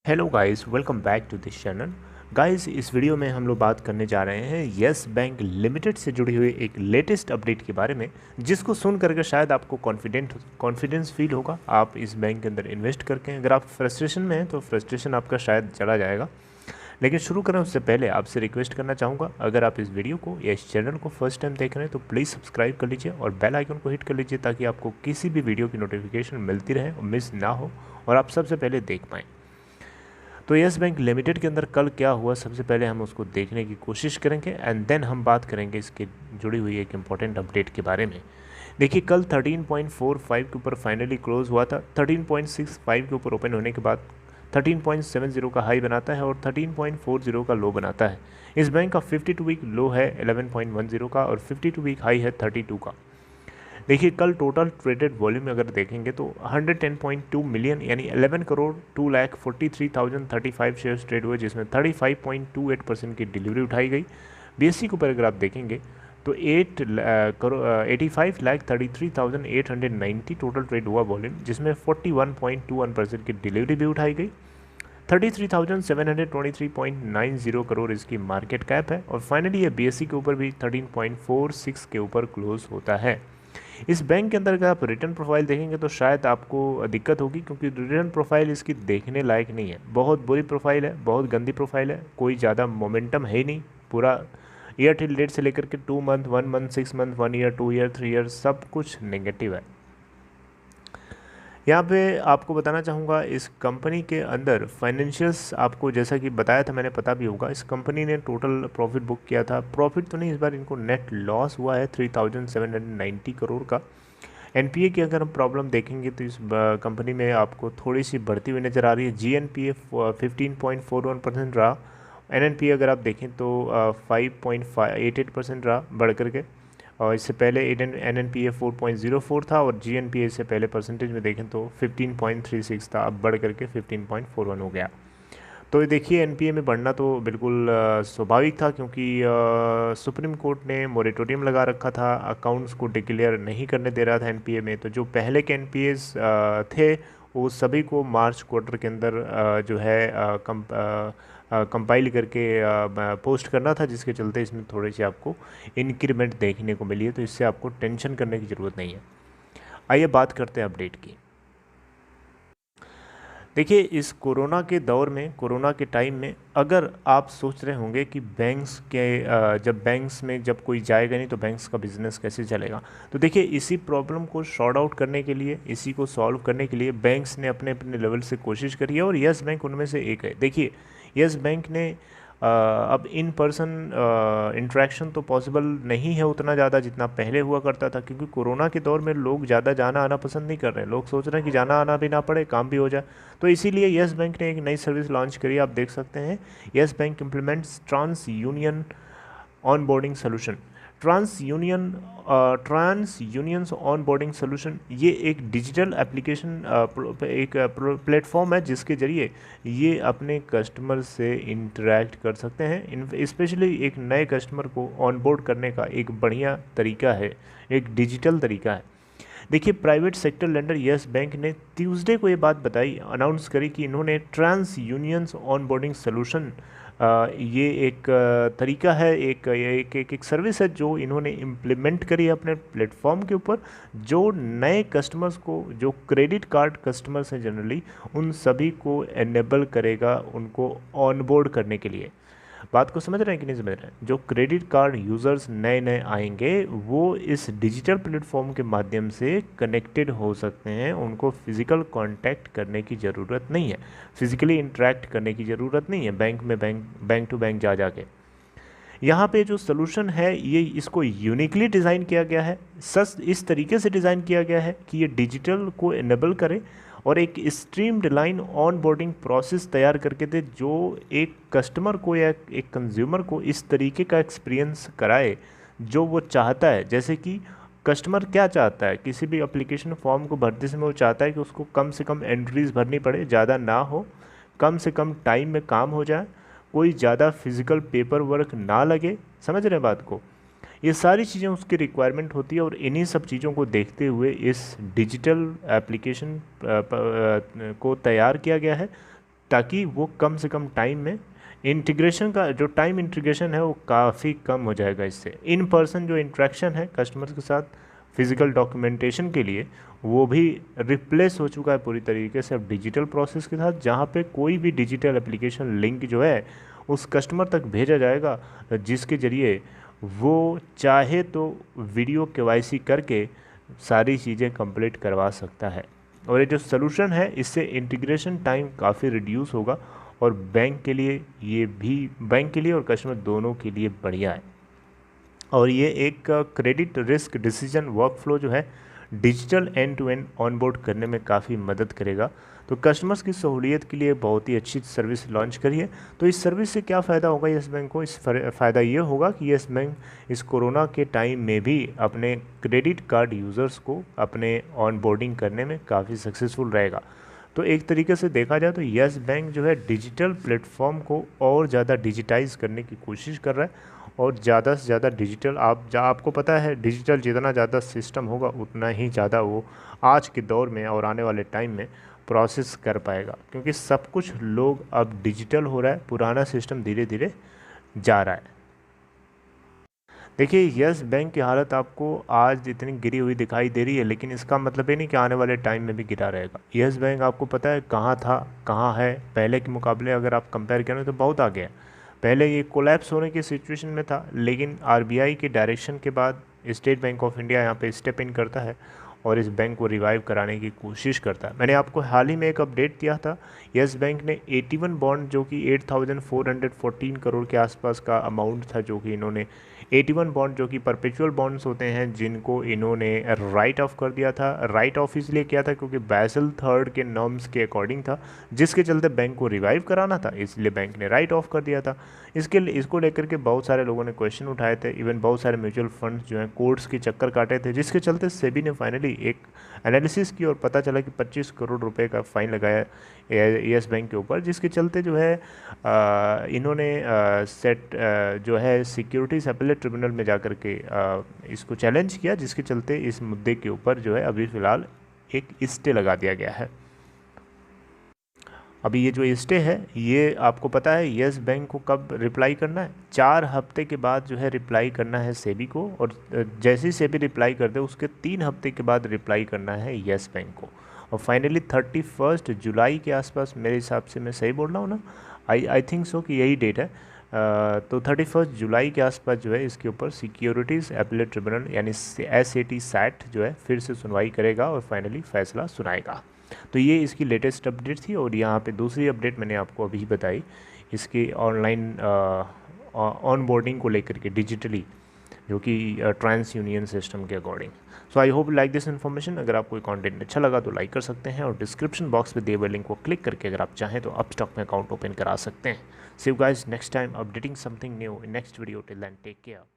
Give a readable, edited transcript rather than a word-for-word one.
Hello guys, welcome back to this channel. Guys, इस video में हम लोग बात करने जा रहे हैं यस बैंक लिमिटेड से जुड़ी हुई एक लेटेस्ट अपडेट के बारे में, जिसको सुन करके शायद आपको कॉन्फिडेंस फील होगा। आप इस बैंक के अंदर इन्वेस्ट करके अगर आप फ्रस्ट्रेशन में हैं तो फ्रस्ट्रेशन आपका शायद चला जाएगा। लेकिन शुरू करें उससे पहले आपसे रिक्वेस्ट करना चाहूँगा, अगर आप इस वीडियो को या इस चैनल को फर्स्ट टाइम देख रहे हैं तो प्लीज़ सब्सक्राइब कर लीजिए और बेल आइकन को हिट कर लीजिए, ताकि आपको किसी भी वीडियो की नोटिफिकेशन मिलती रहे और मिस ना हो और आप सबसे पहले देख पाएँ। तो यस बैंक लिमिटेड के अंदर कल क्या हुआ, सबसे पहले हम उसको देखने की कोशिश करेंगे एंड देन हम बात करेंगे इसके जुड़ी हुई एक इम्पॉर्टेंट अपडेट के बारे में। देखिए, कल 13.45 के ऊपर फाइनली क्लोज हुआ था। 13.65 के ऊपर ओपन होने के बाद 13.70 का हाई बनाता है और 13.40 का लो बनाता है। इस बैंक का 52 वीक लो है 11.10 का और 52 वीक हाई है 32 का। देखिए, कल टोटल ट्रेडेड वॉल्यूम अगर देखेंगे तो 110.2 मिलियन यानी 11 करोड़ 2,43,035 शेयर्स ट्रेड हुए, जिसमें 35.28% की डिलीवरी उठाई गई। बीएससी के ऊपर अगर आप देखेंगे तो 85,33,890 टोटल ट्रेड हुआ वॉल्यूम, जिसमें 41.21% की डिलीवरी भी उठाई गई। 33,723.90 करोड़ इसकी मार्केट कैप है और फाइनली ये बीएससी के ऊपर भी 13.46 के ऊपर क्लोज होता है। इस बैंक के अंदर अगर आप रिटर्न प्रोफाइल देखेंगे तो शायद आपको दिक्कत होगी, क्योंकि रिटर्न प्रोफाइल इसकी देखने लायक नहीं है। बहुत बुरी प्रोफाइल है, बहुत गंदी प्रोफाइल है, कोई ज़्यादा मोमेंटम है ही नहीं। पूरा ईयर टिल डेट से लेकर के 2 month 1 month 6 month 1 year 2 year 3 year सब कुछ नेगेटिव है। यहाँ पे आपको बताना चाहूँगा, इस कंपनी के अंदर फाइनेंशियल्स आपको जैसा कि बताया था मैंने, पता भी होगा। इस कंपनी ने टोटल प्रॉफिट बुक किया था, प्रॉफिट तो नहीं, इस बार इनको नेट लॉस हुआ है 3,790 करोड़ का। एनपीए की अगर हम प्रॉब्लम देखेंगे तो इस कंपनी में आपको थोड़ी सी बढ़ती हुई नज़र आ रही है। जीएनपीए 15.41% रहा। एनएनपीए अगर आप देखें तो 5.88% रहा बढ़ करके, और इससे पहले एनएनपीए 4.04 था और जीएनपीए से पहले परसेंटेज में देखें तो 15.36 था, अब बढ़ करके 15.41 हो गया। तो ये देखिए, एनपीए में बढ़ना तो बिल्कुल स्वाभाविक था, क्योंकि सुप्रीम कोर्ट ने मोरेटोरियम लगा रखा था, अकाउंट्स को डिक्लेयर नहीं करने दे रहा था एनपीए में। तो जो पहले के एनपीएस थे वो सभी को मार्च क्वार्टर के अंदर जो है कंपाइल करके पोस्ट करना था, जिसके चलते इसमें थोड़ी सी आपको इंक्रीमेंट देखने को मिली है। तो इससे आपको टेंशन करने की ज़रूरत नहीं है। आइए बात करते हैं अपडेट की। देखिए, इस कोरोना के दौर में, कोरोना के टाइम में, अगर आप सोच रहे होंगे कि बैंक्स के जब बैंक्स में जब कोई जाएगा नहीं तो बैंक्स का बिज़नेस कैसे चलेगा, तो देखिए, इसी प्रॉब्लम को सॉर्ट आउट करने के लिए, इसी को सॉल्व करने के लिए बैंक्स ने अपने अपने लेवल से कोशिश करी है और यस बैंक उनमें से एक है। देखिए, यस बैंक ने अब इन पर्सन इंटरेक्शन तो पॉसिबल नहीं है उतना ज़्यादा जितना पहले हुआ करता था, क्योंकि कोरोना के दौर में लोग ज़्यादा जाना आना पसंद नहीं कर रहे हैं। लोग सोच रहे हैं कि जाना आना भी ना पड़े, काम भी हो जाए। तो इसीलिए यस बैंक ने एक नई सर्विस लॉन्च करी, आप देख सकते हैं। Yes Bank implements TransUnion onboarding solution. TransUnion's onboarding solution ये एक डिजिटल एप्लीकेशन, एक प्लेटफॉर्म है, जिसके ज़रिए ये अपने कस्टमर से इंटरेक्ट कर सकते हैं। स्पेशली एक नए कस्टमर को ऑन बोर्ड करने का एक बढ़िया तरीका है, एक डिजिटल तरीका है। देखिए, private sector lender Yes Bank ने ट्यूसडे को ये बात बताई, अनाउंस करी कि इन्होंने TransUnion's onboarding solution, ये एक तरीका है, एक सर्विस है जो इन्होंने इम्प्लीमेंट करी है अपने प्लेटफॉर्म के ऊपर, जो नए कस्टमर्स को, जो क्रेडिट कार्ड कस्टमर्स हैं जनरली, उन सभी को एनेबल करेगा उनको ऑनबोर्ड करने के लिए। बात को समझ रहे हैं कि नहीं समझ रहे हैं? जो क्रेडिट कार्ड यूज़र्स नए नए आएंगे वो इस डिजिटल प्लेटफॉर्म के माध्यम से कनेक्टेड हो सकते हैं, उनको फिज़िकल कांटेक्ट करने की ज़रूरत नहीं है, फिज़िकली इंटरेक्ट करने की ज़रूरत नहीं है बैंक में, बैंक टू बैंक जा जाके। यहाँ पे जो सोल्यूशन है ये, इसको यूनिकली डिज़ाइन किया गया है, सच इस तरीके से डिज़ाइन किया गया है कि ये डिजिटल को इनेबल करे और एक streamed line on boarding process तैयार करके दे, जो एक कस्टमर को या एक कंज्यूमर को इस तरीके का एक्सपीरियंस कराए जो वो चाहता है। जैसे कि कस्टमर क्या चाहता है, किसी भी एप्लीकेशन फॉर्म को भरते समय वो चाहता है कि उसको कम से कम एंट्रीज भरनी पड़े, ज़्यादा ना हो, कम से कम टाइम में काम हो जाए, कोई ज़्यादा फिजिकल पेपर वर्क ना लगे। समझ रहे हैं बात को? ये सारी चीज़ें उसकी रिक्वायरमेंट होती है और इन्हीं सब चीज़ों को देखते हुए इस डिजिटल एप्लीकेशन को तैयार किया गया है, ताकि वो कम से कम टाइम में इंटीग्रेशन का जो टाइम इंटीग्रेशन है वो काफ़ी कम हो जाएगा। इससे इन पर्सन जो इंट्रैक्शन है कस्टमर के साथ फिजिकल डॉक्यूमेंटेशन के लिए, वो भी रिप्लेस हो चुका है पूरी तरीके से अब डिजिटल प्रोसेस के साथ, जहाँ पे कोई भी डिजिटल एप्लीकेशन लिंक जो है उस कस्टमर तक भेजा जाएगा, जिसके ज़रिए वो चाहे तो वीडियो केवाईसी करके सारी चीज़ें कंप्लीट करवा सकता है। और ये जो सोल्यूशन है इससे इंटीग्रेशन टाइम काफ़ी रिड्यूस होगा और बैंक के लिए और कस्टमर दोनों के लिए बढ़िया है। और ये एक क्रेडिट रिस्क डिसीजन वर्कफ्लो जो है digital end to end onboard करने में काफ़ी मदद करेगा। तो कस्टमर्स की सहूलियत के लिए बहुत ही अच्छी सर्विस लॉन्च करी है। तो इस सर्विस से क्या फ़ायदा होगा येस बैंक को? फ़ायदा ये होगा कि येस बैंक इस कोरोना के टाइम में भी अपने क्रेडिट कार्ड यूज़र्स को अपने ऑनबोर्डिंग करने में काफ़ी सक्सेसफुल रहेगा। तो एक तरीके से देखा जाए तो येस बैंक जो है डिजिटल प्लेटफॉर्म को और ज़्यादा डिजिटाइज करने की कोशिश कर रहा है और ज़्यादा से ज़्यादा डिजिटल आपको पता है डिजिटल जितना ज़्यादा सिस्टम होगा उतना ही ज़्यादा वो आज के दौर में और आने वाले टाइम में प्रोसेस कर पाएगा, क्योंकि सब कुछ लोग अब डिजिटल हो रहा है, पुराना सिस्टम धीरे धीरे जा रहा है। देखिए येस बैंक की हालत आपको आज इतनी गिरी हुई दिखाई दे रही है, लेकिन इसका मतलब ये नहीं कि आने वाले टाइम में भी गिरा रहेगा। येस बैंक आपको पता है कहाँ था कहाँ है पहले के मुकाबले, अगर आप कंपेयर करें तो बहुत आगे है। पहले ये कोलैप्स होने की सिचुएशन में था, लेकिन आरबीआई के डायरेक्शन के बाद स्टेट बैंक ऑफ इंडिया यहाँ पे स्टेप इन करता है और इस बैंक को रिवाइव कराने की कोशिश करता है। मैंने आपको हाल ही में एक अपडेट दिया था, येस बैंक ने 81 बॉन्ड जो कि 8,414 करोड़ के आसपास का अमाउंट था, जो कि इन्होंने 81 बॉन्ड जो कि परपेचुअल बॉन्ड्स होते हैं जिनको इन्होंने राइट ऑफ कर दिया था। राइट ऑफ इसलिए किया था क्योंकि बैसल थर्ड के नॉर्म्स के अकॉर्डिंग था, जिसके चलते बैंक को रिवाइव कराना था, इसलिए बैंक ने राइट ऑफ कर दिया था। इसको लेकर के बहुत सारे लोगों ने क्वेश्चन उठाए थे, इवन बहुत सारे म्यूचुअल फंड्स जो हैं कोर्ट्स के चक्कर काटे थे, जिसके चलते सेबी ने फाइनली एक एनालिसिस की और पता चला कि 25 करोड़ रुपए का फ़ाइन लगाया येस बैंक के ऊपर, जिसके चलते जो है इन्होंने जो है सिक्योरिटीज़ अपीलेट ट्रिब्यूनल में जाकर के इसको चैलेंज किया, जिसके चलते इस मुद्दे के ऊपर जो है अभी फ़िलहाल एक स्टे लगा दिया गया है। अभी ये जो स्टे है ये आपको पता है येस बैंक को कब रिप्लाई करना है? 4 हफ्ते के बाद जो है रिप्लाई करना है सेबी को, और जैसे ही सेबी रिप्लाई कर दे उसके 3 हफ्ते के बाद रिप्लाई करना है येस बैंक को। और फाइनली 31 जुलाई के आसपास, मेरे हिसाब से मैं सही बोल रहा हूँ ना, आई थिंक सो कि यही डेट है। तो 31 जुलाई के आसपास जो है इसके ऊपर सिक्योरिटीज़ अपीलेट ट्रिब्यूनल यानी SAT सैट जो है फिर से सुनवाई करेगा और फाइनली फैसला सुनाएगा। तो ये इसकी लेटेस्ट अपडेट थी। और यहाँ पे दूसरी अपडेट मैंने आपको अभी बताई इसकी ऑनलाइन ऑनबोर्डिंग को लेकर के डिजिटली, जो कि ट्रांस यूनियन सिस्टम के according. So I hope like this information. अगर आपको कंटेंट अच्छा लगा तो लाइक कर सकते हैं और डिस्क्रिप्शन बॉक्स में दिए हुए लिंक को क्लिक करके अगर आप चाहें तो अपस्टॉक में अकाउंट ओपन करा सकते हैं। See you guys next time updating something new in next video. Till then take care.